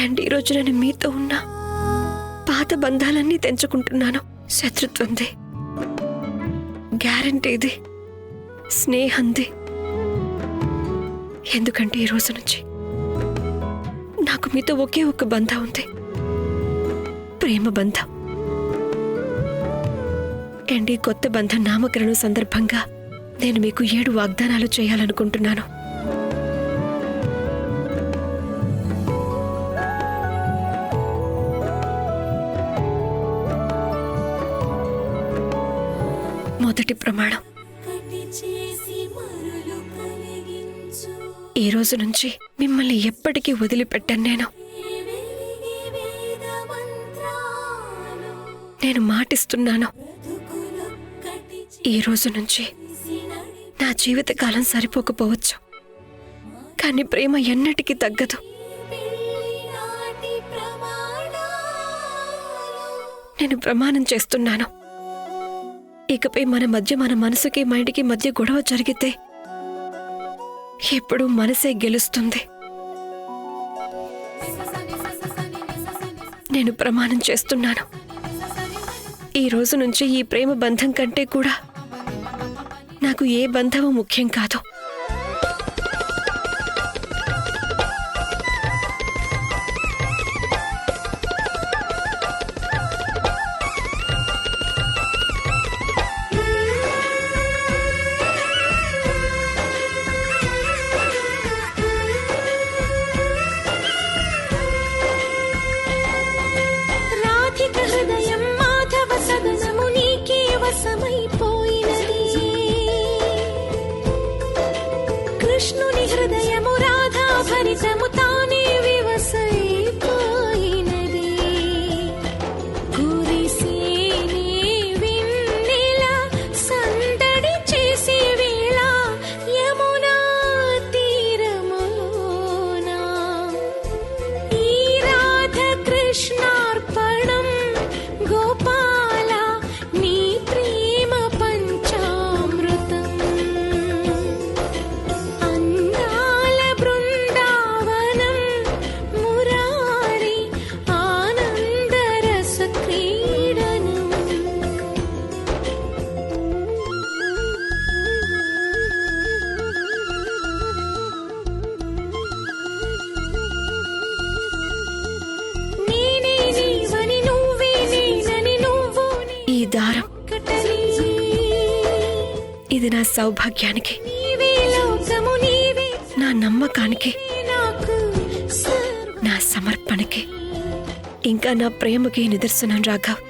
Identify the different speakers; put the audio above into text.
Speaker 1: And ఈరోజు నేను మీతో ఉన్న పాత బంధాలన్నీ తెంచుకుంటున్నాను. శత్రుత్వంది, గ్యారంటీది, స్నేహంది. ఎందుకంటే ఈ రోజు నుంచి నాకు మీతో ఒకే ఒక బంధం ఉంది, ప్రేమ బంధం. అండ్ ఈ కొత్త బంధం నామకరణం సందర్భంగా నేను మీకు 7 వాగ్దానాలు చేయాలనుకుంటున్నాను. మొదటి ప్రమాణం, ఈ రోజు నుంచి మిమ్మల్ని ఎప్పటికీ వదిలిపెట్టాను. నేను మాటిస్తున్నాను, ఈ రోజు నుంచి నా జీవితకాలం సరిపోకపోవచ్చు, కానీ ప్రేమ ఎన్నటికీ తగ్గదు. నేను ప్రమాణం చేస్తున్నాను, ఇకపై మన మనసుకి మైండ్కి మధ్య గొడవ జరిగితే ఎప్పుడూ మనసే గెలుస్తుంది. నేను ప్రమాణం చేస్తున్నాను, ఈ రోజు నుంచి ఈ ప్రేమ బంధం కంటే కూడా నాకు ఏ బంధము ముఖ్యం కాదు.
Speaker 2: కృష్ణుని హృదయము రాధా భరితము తానే వివసైపోయినది. కురిసేనే వెన్నెల సందడి చేసే వేళ యమునా తీరములోన ఈ రాధ కృష్ణార్పణం గోపాల నీ ప్రేమ పంచామృతం. అందాల బృందావనం మురారి ఆనందరస క్రీడనం. నేనే నీవని నువ్వే నేనని నువ్వు
Speaker 1: ఈ దారం,
Speaker 2: కటలి
Speaker 1: ఇది నా సౌభాగ్యానికి,
Speaker 2: నీవే లోకము నీవే
Speaker 1: నా నమ్మకానికి,
Speaker 2: నాకు సర్వ
Speaker 1: నా సమర్పణకి, ఇంకా నా ప్రేమకి నిదర్శనం రాఘవ్.